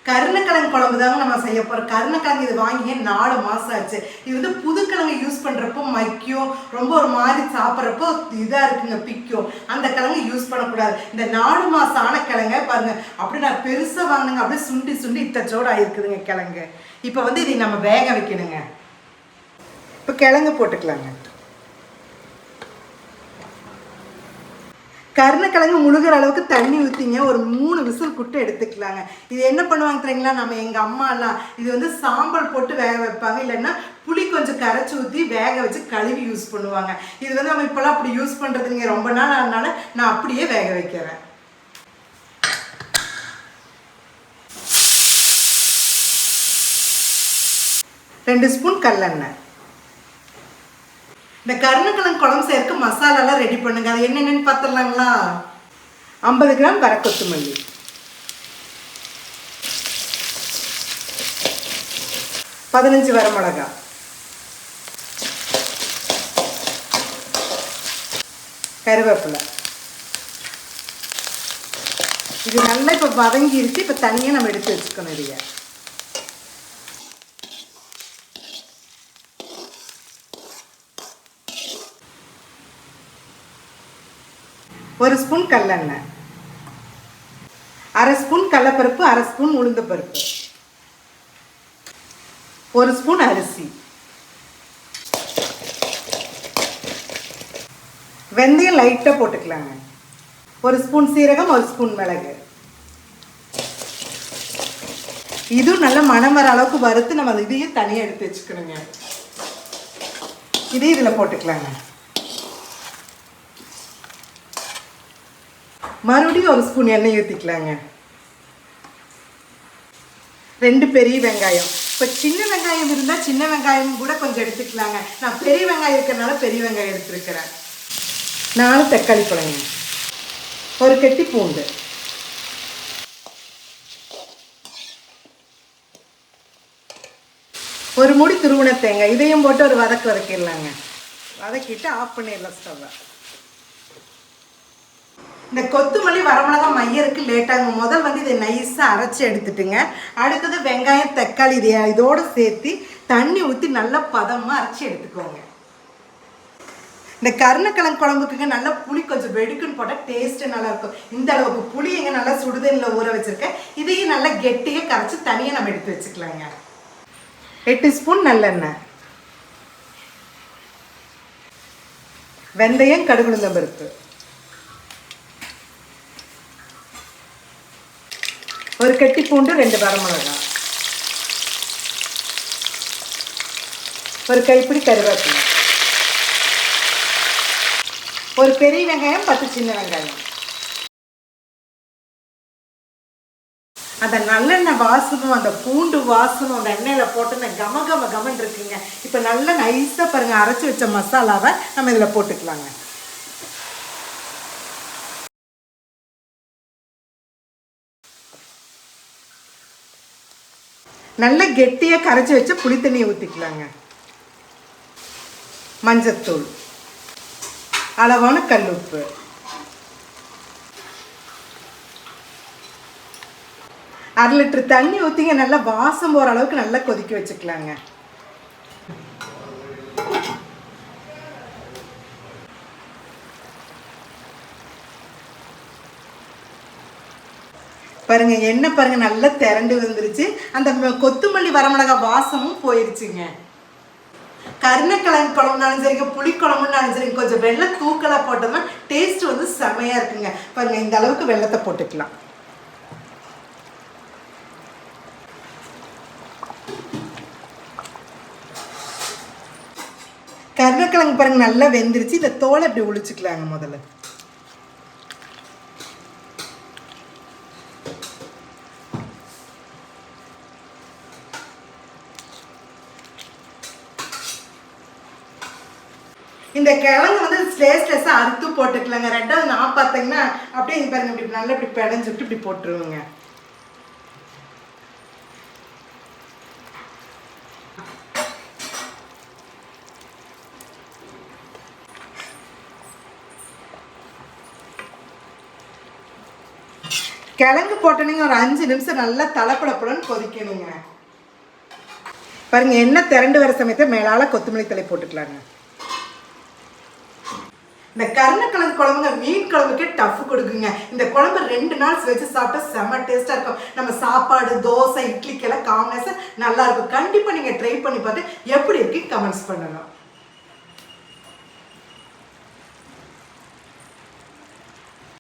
கருணக்கிழங்கு குழம்பு தாங்க நம்ம செய்ய போகிறோம். கருணக்கிழங்கு இது வாங்கி 4 மாதம் ஆச்சு. இது வந்து புதுக்கிழங்கு யூஸ் பண்ணுறப்போ மைக்கும், ரொம்ப ஒரு மாதிரி சாப்பிட்றப்போ இதாக இருக்குங்க, பிக்கும். அந்த கிழங்கு யூஸ் பண்ணக்கூடாது. இந்த 4 மாதம் ஆன கிழங்க பாருங்க, அப்படி நான் பெருசாக வாங்கினேங்க, அப்படியே சுண்டி சுண்டி இத்தச்சோடு ஆயிருக்குதுங்க கிழங்கு. இப்போ வந்து இதை நம்ம வேக வைக்கணுங்க. இப்போ கிழங்கு போட்டுக்கலாங்க. கருணக்கிழங்கு முழுகிற அளவுக்கு தண்ணி ஊற்றிங்க, ஒரு 3 விசில் குட்டு எடுத்துக்கலாங்க. இது என்ன பண்ணுவாங்க தெரியுங்களா, நம்ம எங்கள் அம்மாலாம் இது வந்து சாம்பல் போட்டு வேக வைப்பாங்க, இல்லைன்னா புளி கொஞ்சம் கரைச்சி ஊற்றி வேக வச்சு கழுவி யூஸ் பண்ணுவாங்க. இது வந்து நம்ம இப்போலாம் அப்படி யூஸ் பண்ணுறதுங்க, ரொம்ப நாள் அதனால நான் அப்படியே வேக வைக்கிறேன். ரெண்டு ஸ்பூன் கல்லெண்ணெய். இந்த கருணக்கிழங்கு குழம்பு செய்யறதுக்கு மசாலாலாம் ரெடி பண்ணுங்க. அது என்னென்னு பார்த்துடலாங்களா? 50 கிராம் வர கொத்தமல்லி, 15 வரமிளகா, கருவேப்பிலை. இது நல்லா இப்போ வதங்கிருச்சு. இப்போ தனியாக நம்ம எடுத்து வச்சுக்கணும். இதைய ஒரு ஸ்பூன் கல்லெண்ணெய், அரை ஸ்பூன் கடலைப்பருப்பு, அரை ஸ்பூன் உளுந்த பருப்பு, ஒரு ஸ்பூன் அரிசி, வெந்தயம் லைட்டாக போட்டுக்கலாங்க, ஒரு ஸ்பூன் சீரகம், ஒரு ஸ்பூன் மிளகு. இதுவும் நல்ல மணம் வர அளவுக்கு வறுத்து நம்ம இதையும் தனியாக எடுத்து வச்சுக்கணுங்க. இதையும் இதில் போட்டுக்கலாங்க. மறுபடியும் ஒரு ஸ்பூன் எண்ணெய் ஊற்றிக்கலாங்க. 2 பெரிய வெங்காயம். இப்போ சின்ன வெங்காயம் இருந்தால் சின்ன வெங்காயம் கூட கொஞ்சம் எடுத்துக்கலாங்க. நான் பெரிய வெங்காயம் இருக்கிறனால பெரிய வெங்காயம் எடுத்துருக்கிறேன். 4 தக்காளி பழங்க, ஒரு கெட்டி பூண்டு, ஒரு மூடி துருவன தேங்காய். இதையும் போட்டு ஒரு வதக்கிடலாங்க. வதக்கிட்டு ஆஃப் பண்ணிடலாம் ஸ்டவ்வை. இந்த கொத்தமல்லி வரமிளகா மையருக்கு லேட்டாகும். முதல் வந்து இதை நைஸாக அரைச்சி எடுத்துட்டுங்க. அடுத்தது வெங்காயம் தக்காளி இதோடு சேர்த்து தண்ணி ஊற்றி நல்லா பதமாக அரைச்சி எடுத்துக்கோங்க. இந்த கருணக்கிழங்கு குழம்புக்குங்க நல்லா புளி கொஞ்சம் வெடுக்குன்னு போட்டால் டேஸ்ட்டு நல்லாயிருக்கும். இந்த அளவுக்கு புளி எங்க நல்லா சுடுதண்ணில் ஊற வச்சுருக்கேன். இதையும் நல்லா கெட்டியாக கரைச்சி தனியாக நம்ம எடுத்து வச்சுக்கலாங்க. 8 ஸ்பூன் நல்லெண்ணெய், வெந்தயம், கடுகுளுந்தம் பருப்பு, ஒரு கெட்டி பூண்டு, 2 வரமிளகா, ஒரு கைப்பிடி கருவேப்பிலை, ஒரு பெரிய வெங்காயம், 10 சின்ன வெங்காயம். அந்த நல்லெண்ணெய் வாசமும் அந்த பூண்டு வாசமும் அந்த எண்ணெயில் போட்டு கம கம கமன் இருக்குங்க. இப்போ நல்லா நைஸாக பாருங்கள், அரைச்சி வச்ச மசாலாவை நம்ம இதில் போட்டுக்கலாங்க. நல்ல கெட்டியாக கரைச்சி வச்ச புளி தண்ணியை ஊற்றிக்கலாங்க. மஞ்சத்தூள், அளவான கல்லுப்பு, அரை லிட்டர் தண்ணி ஊற்றிங்க. நல்லா வாசம் போகிற அளவுக்கு நல்லா கொதிக்க வச்சுக்கலாங்க. பாருங்க, எண்ணெய் பாருங்க நல்லா திரண்டு வந்துருச்சு. அந்த கொத்தமல்லி வரமிளகா வாசமும் போயிருச்சுங்க. கருணக்கிழங்கு குழம்புனாலும் சரிங்க, புளி குழம்புனாலும் சரிங்க, கொஞ்சம் வெள்ளம் தூக்கலாக போட்டோம்னா டேஸ்ட் வந்து செமையாக இருக்குங்க. பாருங்க, இந்த அளவுக்கு வெள்ளத்தை போட்டுக்கலாம். கருணக்கிழங்கு பாருங்க நல்லா வெந்துருச்சு. இந்த தோலை இப்படி ஒழிச்சுக்கலாங்க. முதல்ல இந்த கிழங்கு வந்து ஸ்லேஸ்லெஸ்ஸாக அறுத்து போட்டுக்கலாங்க. ரெண்டாவது நான் பார்த்தீங்கன்னா அப்படியே இது பாருங்க, இப்படி நல்லா இப்படி பிடைஞ்சு விட்டு இப்படி போட்டுருவோங்க. கிழங்கு போட்டோன்னீங்க ஒரு 5 நிமிஷம் நல்லா தலைப்படப்படன்னு கொதிக்கணுங்க. பாருங்க எண்ணெய் திரண்டு வர சமயத்தை மேலால கொத்தமல்லி தழை போட்டுக்கலாங்க. இந்த கருணக்கிழங்கு குழம்புங்க மீன் குழம்புக்கே டஃப் கொடுக்குங்க. இந்த குழம்பு 2 நாள் வச்சு சாப்பிட்டா செம்ம டேஸ்ட்டாக இருக்கும். நம்ம சாப்பாடு தோசை இட்லிக்கெல்லாம் காம்பினேஷன் நல்லா இருக்கும். கண்டிப்பாக நீங்கள் ட்ரை பண்ணி பார்த்து எப்படி இருக்குன்னு கமெண்ட்ஸ் பண்ணணும்.